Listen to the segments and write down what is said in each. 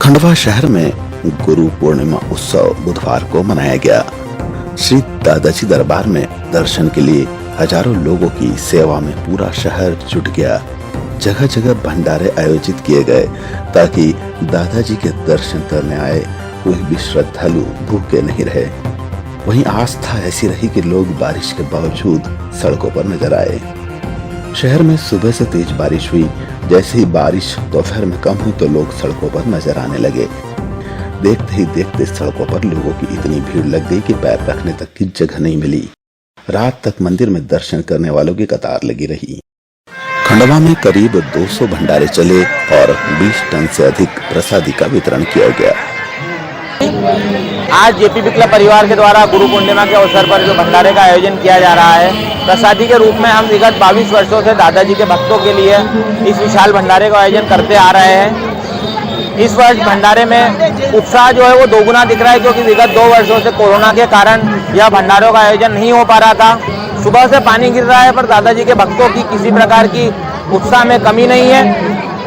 खंडवा शहर में गुरु पूर्णिमा उत्सव बुधवार को मनाया गया। श्री दादाजी दरबार में दर्शन के लिए हजारों लोगों की सेवा में पूरा शहर जुट गया। जगह जगह भंडारे आयोजित किए गए ताकि दादाजी के दर्शन करने आए कोई भी श्रद्धालु भूखे नहीं रहे। वहीं आस्था ऐसी रही कि लोग बारिश के बावजूद सड़कों पर नजर आए। शहर में सुबह से तेज बारिश हुई। जैसे ही बारिश दोपहर में कम हुई तो लोग सड़कों पर नजर आने लगे। देखते ही देखते सड़कों पर लोगों की इतनी भीड़ लग गई कि पैर रखने तक की जगह नहीं मिली। रात तक मंदिर में दर्शन करने वालों की कतार लगी रही। खंडवा में करीब 200 भंडारे चले और 20 टन से अधिक प्रसादी का वितरण किया गया। आज जेपी बिकला परिवार के द्वारा गुरु पूर्णिमा के अवसर पर जो भंडारे का आयोजन किया जा रहा है, प्रसादी के रूप में हम विगत 22 वर्षों से दादाजी के भक्तों के लिए इस विशाल भंडारे का आयोजन करते आ रहे हैं। इस वर्ष भंडारे में उत्साह जो है वो दोगुना दिख रहा है, क्योंकि विगत 2 वर्षों से कोरोना के कारण यह भंडारों का आयोजन नहीं हो पा रहा था। सुबह से पानी गिर रहा है, पर दादाजी के भक्तों की किसी प्रकार की उत्साह में कमी नहीं है।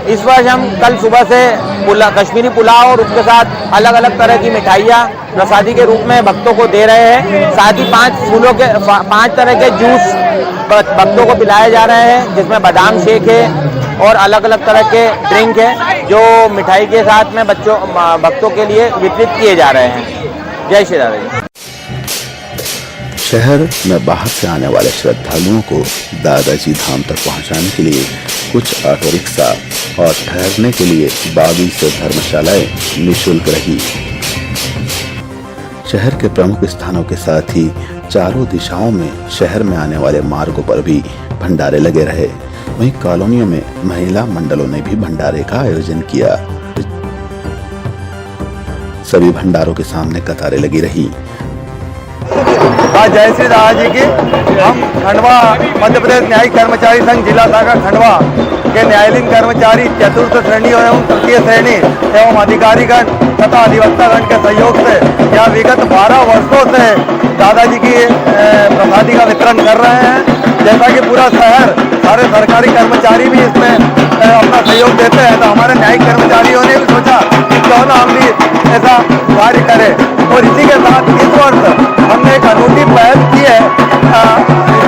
इस वर्ष हम कल सुबह से कश्मीरी पुलाव और उसके साथ अलग अलग तरह की मिठाइयाँ प्रसादी के रूप में भक्तों को दे रहे हैं। साथ ही 5 तरह के जूस भक्तों को पिलाए जा रहे हैं, जिसमें बादाम शेक है और अलग अलग तरह के ड्रिंक है, जो मिठाई के साथ में भक्तों के लिए वितरित किए जा रहे हैं। जय श्री राधे। शहर में बाहर से आने वाले श्रद्धालुओं को दादाजी धाम तक पहुंचाने के लिए कुछ ऑटो रिक्शा और ठहरने के लिए 22 धर्मशालाएं निःशुल्क रही। शहर के प्रमुख स्थानों के साथ ही चारों दिशाओं में शहर में आने वाले मार्गों पर भी भंडारे लगे रहे। वहीं कॉलोनियों में महिला मंडलों ने भी भंडारे का आयोजन किया। सभी भंडारों के सामने कतारें लगी रही। आज जय श्री राधे जी की हम खंडवा मध्य प्रदेश न्यायिक कर्मचारी संघ जिला शाखा खंडवा के न्यायालयीन कर्मचारी चतुर्थ श्रेणी एवं तृतीय श्रेणी एवं अधिकारीगण तथा अधिवक्तागण के सहयोग से यह विगत 12 वर्षों से दादाजी की प्रसादी का वितरण कर रहे हैं। जैसा कि पूरा शहर सारे सरकारी कर्मचारी भी इसमें अपना सहयोग देते हैं, तो हमारे न्यायिक कर्मचारियों ने भी सोचा कि क्यों ना हम भी ऐसा कार्य करें। और इसी के साथ इस वर्ष हमने एक अनूठी पहल की है।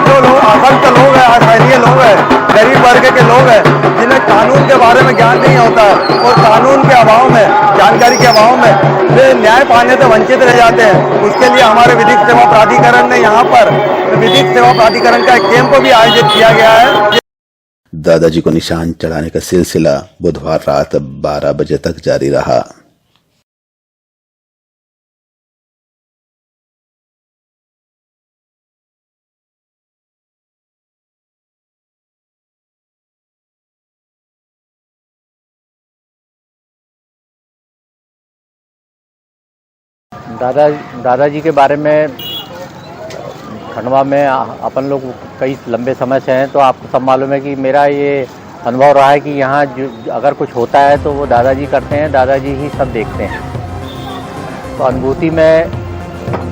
जो लोग असंख्य लोग हैं, असहाय लोग हैं, गरीब वर्ग के लोग हैं, जिन्हें कानून के बारे में ज्ञान नहीं होता है और कानून के अभाव में, जानकारी के अभाव में वे न्याय पाने से वंचित रह जाते हैं। उसके लिए हमारे विधिक सेवा प्राधिकरण ने यहाँ पर विधिक सेवा प्राधिकरण का एक कैंप भी आयोजित किया गया है। दादाजी को निशान चढ़ाने का सिलसिला बुधवार रात 12 बजे तक जारी रहा। दादाजी के बारे में खंडवा में अपन लोग कई लंबे समय से हैं, तो आपको सब मालूम है कि मेरा ये अनुभव रहा है कि यहाँ अगर कुछ होता है तो वो दादाजी करते हैं, दादाजी ही सब देखते हैं। तो अनुभूति में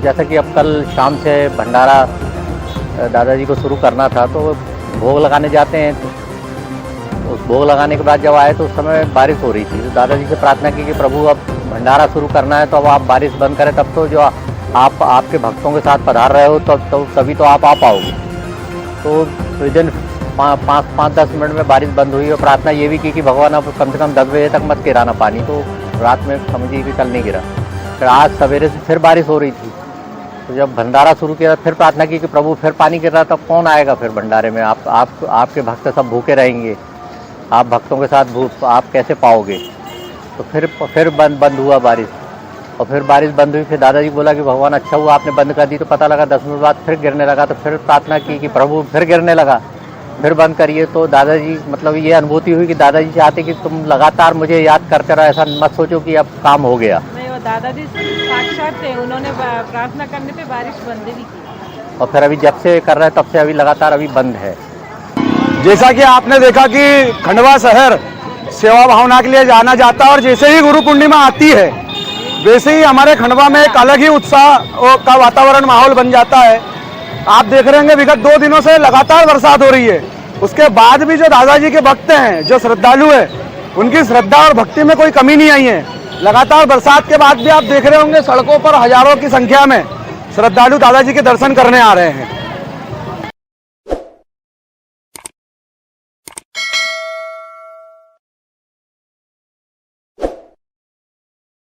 जैसा कि अब कल शाम से भंडारा दादाजी को शुरू करना था, तो भोग लगाने जाते हैं। तो उस भोग लगाने के बाद जब आए तो उस समय बारिश हो रही थी। तो दादाजी से प्रार्थना की कि प्रभु अब भंडारा शुरू करना है, तो अब आप बारिश बंद करें, तब तो जो आप आपके भक्तों के साथ पधार रहे हो तभी तो आप आ पाओगे। तो विदिन 5-10 मिनट में बारिश बंद हुई और प्रार्थना ये भी की कि भगवान अब कम से कम 10 बजे तक मत गिराना पानी। तो रात में समझिए कि कल नहीं गिरा। फिर आज सवेरे से फिर बारिश हो रही थी, तो जब भंडारा शुरू किया फिर प्रार्थना की कि प्रभु फिर पानी गिर रहा, तब कौन आएगा फिर भंडारे में? आपके भक्त सब भूखे रहेंगे, आप भक्तों के साथ आप कैसे पाओगे? तो फिर बंद हुआ बारिश, और फिर बारिश बंद हुई। फिर दादाजी बोला कि भगवान अच्छा हुआ आपने बंद कर दी। तो पता लगा 10 मिनट बाद फिर गिरने लगा। तो फिर प्रार्थना की कि प्रभु फिर गिरने लगा, फिर बंद करिए। तो दादाजी मतलब ये अनुभूति हुई कि दादाजी चाहते कि तुम लगातार मुझे याद करते रहो, ऐसा मत सोचो कि अब काम हो गया। नहीं, वो दादाजी साक्षात थे, उन्होंने प्रार्थना करने पे बारिश बंद भी की। और फिर अभी जब से कर रहे हैं तब से अभी लगातार अभी बंद है। जैसा कि आपने देखा कि खंडवा शहर सेवा भावना के लिए जाना जाता है, और जैसे ही गुरु पूर्णिमा आती है वैसे ही हमारे खंडवा में एक अलग ही उत्साह का वातावरण माहौल बन जाता है। आप देख रहे होंगे विगत 2 दिनों से लगातार बरसात हो रही है, उसके बाद भी जो दादाजी के भक्त हैं, जो श्रद्धालु हैं, उनकी श्रद्धा और भक्ति में कोई कमी नहीं आई है। लगातार बरसात के बाद भी आप देख रहे होंगे सड़कों पर हजारों की संख्या में श्रद्धालु दादाजी के दर्शन करने आ रहे हैं।